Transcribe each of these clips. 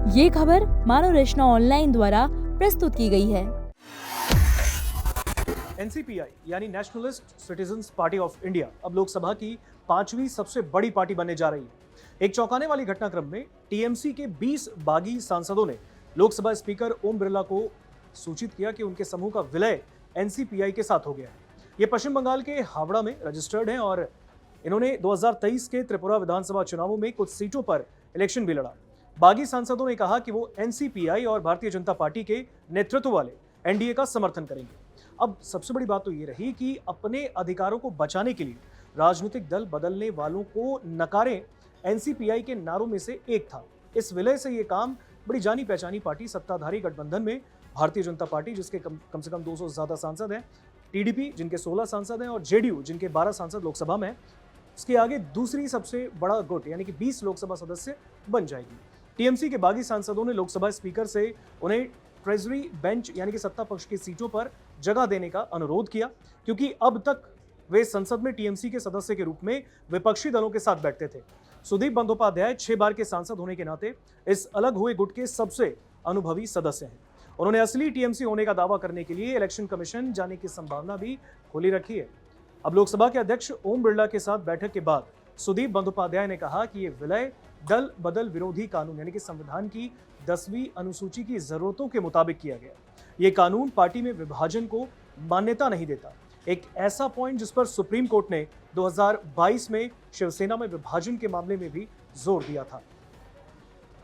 ये खबर मानव रचना ऑनलाइन द्वारा प्रस्तुत की गई है। एनसीपीआई यानी nationalist citizens party of India अब लोकसभा की 5वीं सबसे बड़ी पार्टी बनने जा रही है। एक चौंकाने वाली घटनाक्रम में टीएमसी के 20 बागी सांसदों ने लोकसभा स्पीकर ओम बिरला को सूचित किया कि उनके समूह का विलय एनसीपीआई के साथ हो गया है। ये पश्चिम बंगाल के हावड़ा में रजिस्टर्ड हैं और इन्होंने 2023 के त्रिपुरा विधानसभा चुनावों में कुछ सीटों पर इलेक्शन भी लड़ा। बागी सांसदों ने कहा कि वो एनसीपीआई और भारतीय जनता पार्टी के नेतृत्व वाले एनडीए का समर्थन करेंगे। अब सबसे बड़ी बात तो ये रही कि अपने अधिकारों को बचाने के लिए राजनीतिक दल बदलने वालों को नकारें एनसीपीआई के नारों में से एक था। इस विलय से ये काम बड़ी जानी पहचानी पार्टी सत्ताधारी गठबंधन में भारतीय जनता पार्टी जिसके कम से कम 200 से ज्यादा सांसद हैं, टीडीपी जिनके 16 सांसद हैं और जेडीयू जिनके 12 सांसद लोकसभा में हैं, इसके आगे दूसरी सबसे बड़ा गुट यानी कि 20 लोकसभा सदस्य बन जाएगी। टीएमसी के बागी सांसदों ने लोकसभा स्पीकर से उन्हें ट्रेजरी बेंच यानी कि सत्ता पक्ष की सीटों पर जगह देने का अनुरोध किया, क्योंकि अब तक वे संसद में टीएमसी के सदस्य के रूप में विपक्षी दलों के साथ बैठते थे। सुदीप बंदोपाध्याय 6 बार के सांसद होने के नाते इस अलग हुए गुट के सबसे अनुभवी सदस्य हैं। उन्होंने असली टीएमसी होने का दावा करने के लिए इलेक्शन कमीशन जाने की संभावना भी खोली रखी है। अब लोकसभा के अध्यक्ष ओम बिरला के साथ बैठक के बाद सुदीप बंदोपाध्याय ने कहा कि ये विलय दल बदल विरोधी कानून यानी कि संविधान की 10वीं अनुसूची की जरूरतों के मुताबिक किया गया। ये कानून पार्टी में विभाजन को मान्यता नहीं देता, एक ऐसा पॉइंट जिस पर सुप्रीम कोर्ट ने 2022 में शिवसेना में विभाजन के मामले में भी जोर दिया था।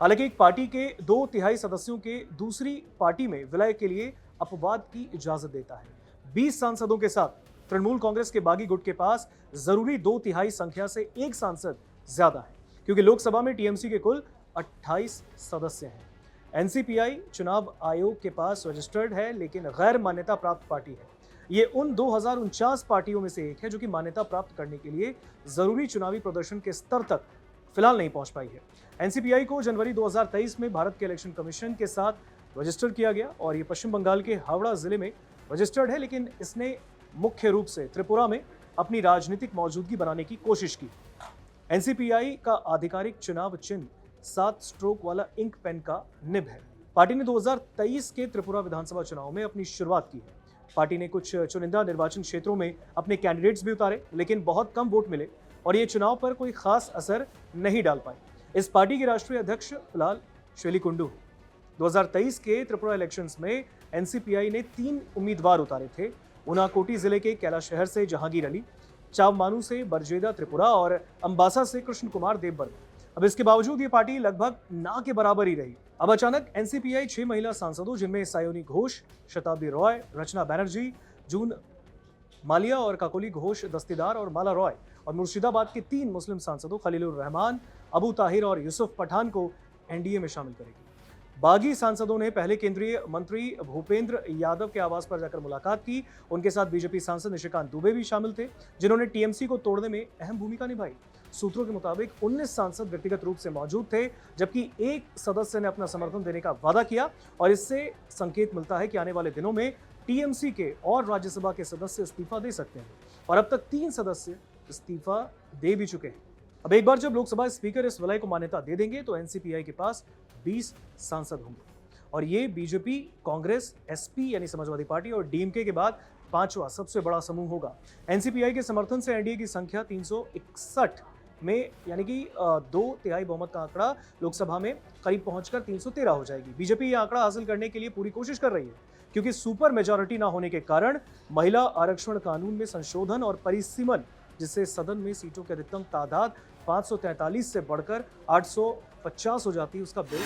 हालांकि एक पार्टी के 2/3 सदस्यों के दूसरी पार्टी में विलय के लिए अपवाद की इजाजत देता है। 20 सांसदों के साथ तृणमूल कांग्रेस के बागी गुट के पास जरूरी 2/3 संख्या से एक सांसद ज्यादा है, क्योंकि लोकसभा में टीएमसी के कुल 28 सदस्य हैं। एनसीपीआई चुनाव आयोग के पास रजिस्टर्ड है लेकिन गैर मान्यता प्राप्त पार्टी है। ये उन 2049 पार्टियों में से एक है जो कि मान्यता प्राप्त करने के लिए जरूरी चुनावी प्रदर्शन के स्तर तक फिलहाल नहीं पहुंच पाई है। एनसीपीआई को जनवरी 2023 में भारत के इलेक्शन कमीशन के साथ रजिस्टर किया गया और ये पश्चिम बंगाल के हावड़ा जिले में रजिस्टर्ड है, लेकिन इसने मुख्य रूप से त्रिपुरा में अपनी राजनीतिक मौजूदगी बनाने की कोशिश की। एनसीपीआई का आधिकारिक चुनाव चिन्ह 7 स्ट्रोक वाला इंक पेन का निब है। पार्टी ने 2023 के त्रिपुरा विधानसभा चुनाव में अपनी शुरुआत की है। पार्टी ने कुछ चुनिंदा निर्वाचन क्षेत्रों में अपने कैंडिडेट्स भी उतारे, लेकिन बहुत कम वोट मिले और ये चुनाव पर कोई खास असर नहीं डाल पाए। इस पार्टी के राष्ट्रीय अध्यक्ष फिलहाल श्वेली कुंडू। 2023 के त्रिपुरा इलेक्शंस में एनसीपीआई ने 3 उम्मीदवार उतारे थे। उनाकोटी जिले के कैलाश शहर से जहांगीर अली, चावमानू से बरजेदा त्रिपुरा और अंबासा से कृष्ण कुमार देवबर्मा। अब इसके बावजूद ये पार्टी लगभग ना के बराबर ही रही। अब अचानक एनसीपीआई 6 महिला सांसदों जिनमें सायोनी घोष, शताब्दी रॉय, रचना बनर्जी, जून मालिया और काकोली घोष दस्तीदार और माला रॉय और मुर्शिदाबाद के 3 मुस्लिम सांसदों खलीलुर रहमान, अबू ताहिर और यूसुफ पठान को एनडीए में शामिल करेगी। बागी सांसदों ने पहले केंद्रीय मंत्री भूपेंद्र यादव के आवास पर जाकर मुलाकात की। उनके साथ बीजेपी सांसद निशिकांत दुबे भी शामिल थे, जिन्होंने टीएमसी को तोड़ने में अहम भूमिका निभाई। सूत्रों के मुताबिक 19 सांसद व्यक्तिगत रूप से मौजूद थे, जबकि एक सदस्य ने अपना समर्थन देने का वादा किया और इससे संकेत मिलता है कि आने वाले दिनों में टीएमसी के और राज्यसभा के सदस्य इस्तीफा दे सकते हैं और अब तक 3 सदस्य इस्तीफा दे भी चुके हैं। अब एक बार जब लोकसभा स्पीकर इस विलय को मान्यता दे देंगे तो एनसीपीआई के पास 20 सांसद होंगे और ये बीजेपी, कांग्रेस, एसपी यानी समाजवादी पार्टी और डीएमके के बाद 5वां सबसे बड़ा समूह होगा। एनसीपीआई के समर्थन से एनडीए की संख्या 361 में यानी कि 2/3 बहुमत का आंकड़ा लोकसभा में करीब पहुंचकर 313 हो जाएगी। बीजेपी यह आंकड़ा हासिल करने के लिए पूरी कोशिश कर रही है, क्योंकि सुपर मेजॉरिटी ना होने के कारण महिला आरक्षण कानून में संशोधन और परिसीमन, जिससे सदन में सीटों की अधिकतम तादाद 543 से बढ़कर 850 हो जाती है, उसका बिल